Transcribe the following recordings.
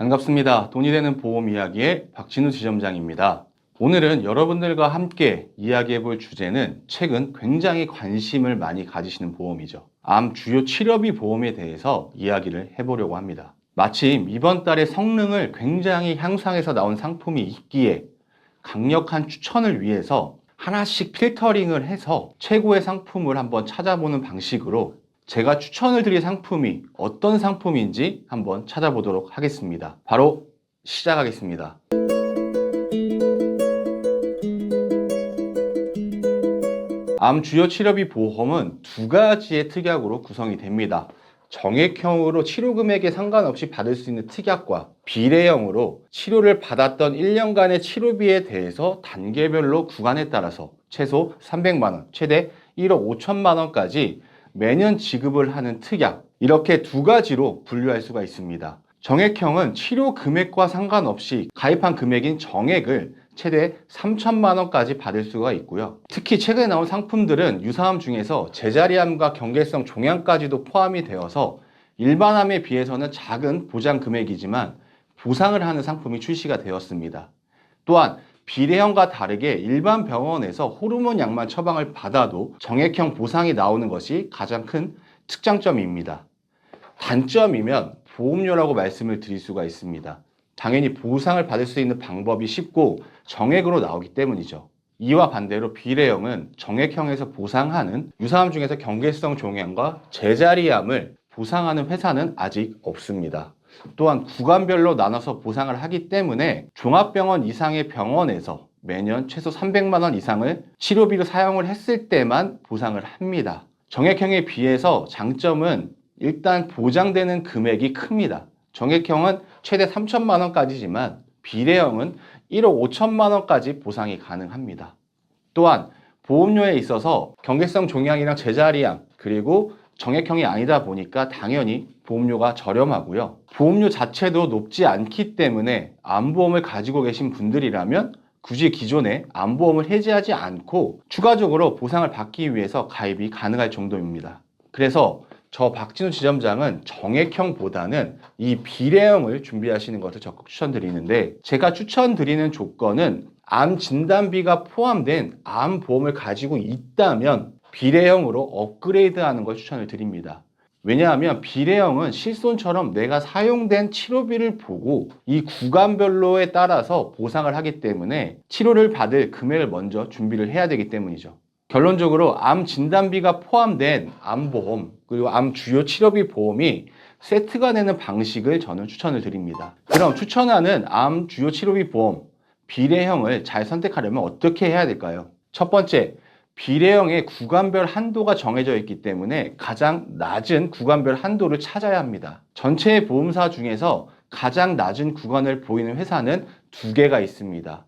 반갑습니다. 돈이 되는 보험 이야기의 박진우 지점장입니다. 오늘은 여러분들과 함께 이야기해 볼 주제는 최근 굉장히 관심을 많이 가지시는 보험이죠. 암 주요 치료비 보험에 대해서 이야기를 해보려고 합니다. 마침 이번 달에 성능을 굉장히 향상해서 나온 상품이 있기에 강력한 추천을 위해서 하나씩 필터링을 해서 최고의 상품을 한번 찾아보는 방식으로 제가 추천을 드릴 상품이 어떤 상품인지 한번 찾아보도록 하겠습니다. 바로 시작하겠습니다. 암 주요 치료비 보험은 두 가지의 특약으로 구성이 됩니다. 정액형으로 치료 금액에 상관없이 받을 수 있는 특약과 비례형으로 치료를 받았던 1년간의 치료비에 대해서 단계별로 구간에 따라서 최소 300만 원, 최대 1억 5천만 원까지 매년 지급을 하는 특약, 이렇게 두 가지로 분류할 수가 있습니다. 정액형은 치료 금액과 상관없이 가입한 금액인 정액을 최대 3천만 원까지 받을 수가 있고요. 특히 최근에 나온 상품들은 유사암 중에서 제자리암과 경계성 종양까지도 포함이 되어서 일반암에 비해서는 작은 보장 금액이지만 보상을 하는 상품이 출시가 되었습니다. 또한 비례형과 다르게 일반 병원에서 호르몬 약만 처방을 받아도 정액형 보상이 나오는 것이 가장 큰 특장점입니다. 단점이면 보험료라고 말씀을 드릴 수가 있습니다. 당연히 보상을 받을 수 있는 방법이 쉽고 정액으로 나오기 때문이죠. 이와 반대로 비례형은 정액형에서 보상하는 유사암 중에서 경계성 종양과 제자리암을 보상하는 회사는 아직 없습니다. 또한 구간별로 나눠서 보상을 하기 때문에 종합병원 이상의 병원에서 매년 최소 300만 원 이상을 치료비로 사용을 했을 때만 보상을 합니다. 정액형에 비해서 장점은 일단 보장되는 금액이 큽니다. 정액형은 최대 3천만 원까지지만 비례형은 1억 5천만 원까지 보상이 가능합니다. 또한 보험료에 있어서 경계성 종양이랑 제자리암 그리고 정액형이 아니다 보니까 당연히 보험료가 저렴하고요. 보험료 자체도 높지 않기 때문에 암보험을 가지고 계신 분들이라면 굳이 기존에 암보험을 해지하지 않고 추가적으로 보상을 받기 위해서 가입이 가능할 정도입니다. 그래서 저 박진우 지점장은 정액형보다는 이 비례형을 준비하시는 것을 적극 추천드리는데, 제가 추천드리는 조건은 암 진단비가 포함된 암보험을 가지고 있다면 비례형으로 업그레이드하는 걸 추천을 드립니다. 왜냐하면 비례형은 실손처럼 내가 사용된 치료비를 보고 이 구간별로에 따라서 보상을 하기 때문에 치료를 받을 금액을 먼저 준비를 해야 되기 때문이죠. 결론적으로 암 진단비가 포함된 암보험 그리고 암 주요 치료비 보험이 세트가 되는 방식을 저는 추천을 드립니다. 그럼 추천하는 암 주요 치료비 보험 비례형을 잘 선택하려면 어떻게 해야 될까요? 첫 번째, 비례형의 구간별 한도가 정해져 있기 때문에 가장 낮은 구간별 한도를 찾아야 합니다. 전체 보험사 중에서 가장 낮은 구간을 보이는 회사는 두 개가 있습니다.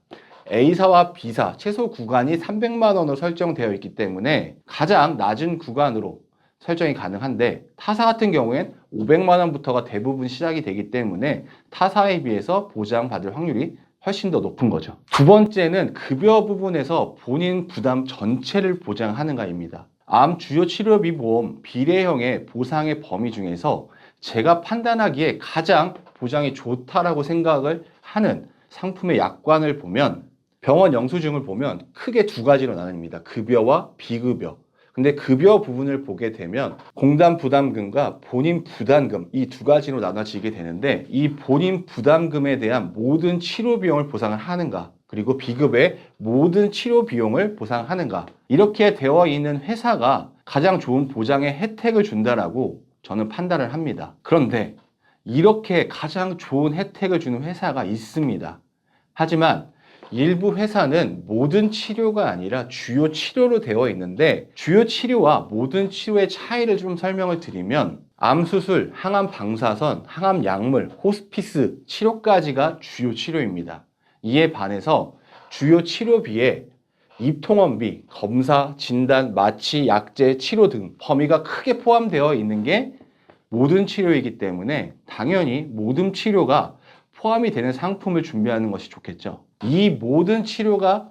A사와 B사 최소 구간이 300만 원으로 설정되어 있기 때문에 가장 낮은 구간으로 설정이 가능한데, 타사 같은 경우엔 500만 원부터가 대부분 시작이 되기 때문에 타사에 비해서 보장받을 확률이 훨씬 더 높은 거죠. 두 번째는 급여 부분에서 본인 부담 전체를 보장하는가입니다. 암 주요 치료비 보험 비례형의 보상의 범위 중에서 제가 판단하기에 가장 보장이 좋다라고 생각을 하는 상품의 약관을 보면, 병원 영수증을 보면 크게 두 가지로 나뉩니다. 급여와 비급여. 근데 급여 부분을 보게 되면 공단 부담금과 본인 부담금, 이 두 가지로 나눠지게 되는데, 이 본인 부담금에 대한 모든 치료 비용을 보상을 하는가, 그리고 비급의 모든 치료 비용을 보상하는가, 이렇게 되어 있는 회사가 가장 좋은 보장의 혜택을 준다라고 저는 판단을 합니다. 그런데 이렇게 가장 좋은 혜택을 주는 회사가 있습니다. 하지만 일부 회사는 모든 치료가 아니라 주요 치료로 되어 있는데, 주요 치료와 모든 치료의 차이를 좀 설명을 드리면, 암수술, 항암 방사선, 항암 약물, 호스피스 치료까지가 주요 치료입니다. 이에 반해서 주요 치료비에 입통원비, 검사, 진단, 마취, 약제, 치료 등 범위가 크게 포함되어 있는 게 모든 치료이기 때문에 당연히 모든 치료가 포함이 되는 상품을 준비하는 것이 좋겠죠. 이 모든 치료가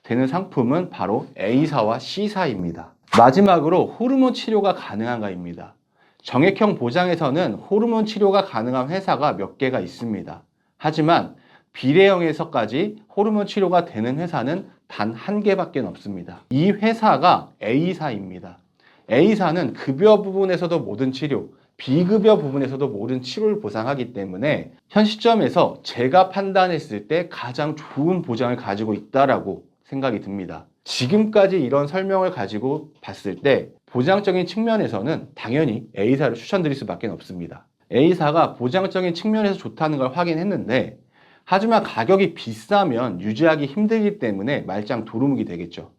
되는 상품은 바로 A사와 C사입니다. 마지막으로 호르몬 치료가 가능한가입니다. 정액형 보장에서는 호르몬 치료가 가능한 회사가 몇 개가 있습니다. 하지만 비례형에서까지 호르몬 치료가 되는 회사는 단 한 개밖에 없습니다. 이 회사가 A사입니다. A사는 급여 부분에서도 모든 치료, 비급여 부분에서도 모든 치료를 보상하기 때문에 현 시점에서 제가 판단했을 때 가장 좋은 보장을 가지고 있다라고 생각이 듭니다. 지금까지 이런 설명을 가지고 봤을 때 보장적인 측면에서는 당연히 A사를 추천드릴 수밖에 없습니다. A사가 보장적인 측면에서 좋다는 걸 확인했는데, 하지만 가격이 비싸면 유지하기 힘들기 때문에 말짱 도루묵이 되겠죠.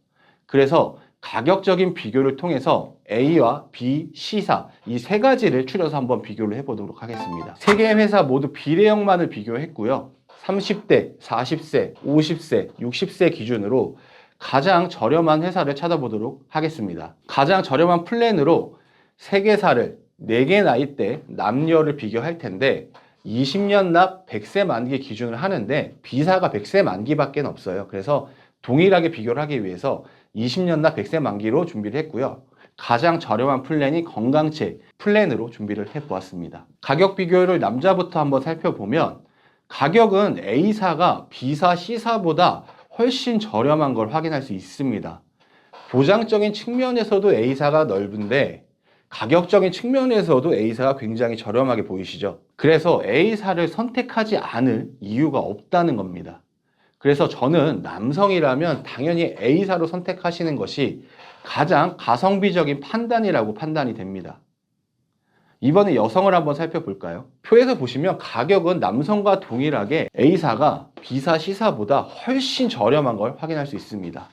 그래서 가격적인 비교를 통해서 A와 B, C사 이 세 가지를 추려서 한번 비교를 해보도록 하겠습니다. 세 개의 회사 모두 비례형만을 비교했고요. 30대, 40세, 50세, 60세 기준으로 가장 저렴한 회사를 찾아보도록 하겠습니다. 가장 저렴한 플랜으로 세 개사를 4개 나이대 남녀를 비교할 텐데 20년 납 100세 만기 기준을 하는데 B사가 100세 만기밖에 없어요. 그래서 동일하게 비교를 하기 위해서 20년 납 100세 만기로 준비를 했고요. 가장 저렴한 플랜이 건강체 플랜으로 준비를 해보았습니다. 가격 비교를 남자부터 한번 살펴보면 가격은 A사가 B사, C사보다 훨씬 저렴한 걸 확인할 수 있습니다. 보장적인 측면에서도 A사가 넓은데 가격적인 측면에서도 A사가 굉장히 저렴하게 보이시죠? 그래서 A사를 선택하지 않을 이유가 없다는 겁니다. 그래서 저는 남성이라면 당연히 A사로 선택하시는 것이 가장 가성비적인 판단이라고 판단이 됩니다. 이번에 여성을 한번 살펴볼까요? 표에서 보시면 가격은 남성과 동일하게 A사가 B사, C사보다 훨씬 저렴한 걸 확인할 수 있습니다.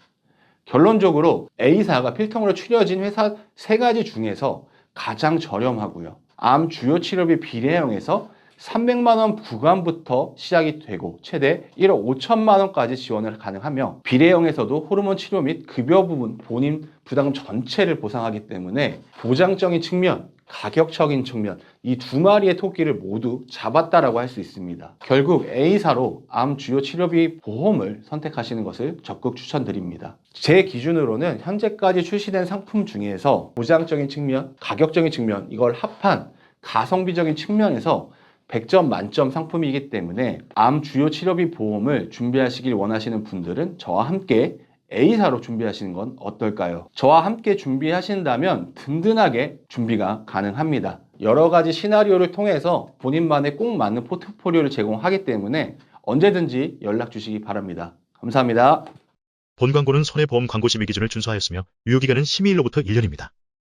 결론적으로 A사가 필통으로 추려진 회사 3가지 중에서 가장 저렴하고요. 암 주요 치료비 비례형에서 300만 원 구간부터 시작이 되고 최대 1억 5천만 원까지 지원을 가능하며 비례형에서도 호르몬 치료 및 급여 부분 본인 부담금 전체를 보상하기 때문에 보장적인 측면, 가격적인 측면 이 두 마리의 토끼를 모두 잡았다라고 할 수 있습니다. 결국 A사로 암 주요 치료비 보험을 선택하시는 것을 적극 추천드립니다. 제 기준으로는 현재까지 출시된 상품 중에서 보장적인 측면, 가격적인 측면 이걸 합한 가성비적인 측면에서 100점 만점 상품이기 때문에 암 주요 치료비 보험을 준비하시길 원하시는 분들은 저와 함께 A사로 준비하시는 건 어떨까요? 저와 함께 준비하신다면 든든하게 준비가 가능합니다. 여러 가지 시나리오를 통해서 본인만의 꼭 맞는 포트폴리오를 제공하기 때문에 언제든지 연락 주시기 바랍니다. 감사합니다. 본 광고는 손해보험 광고 심의 기준을 준수하였으며 유효기간은 심의일로부터 1년입니다.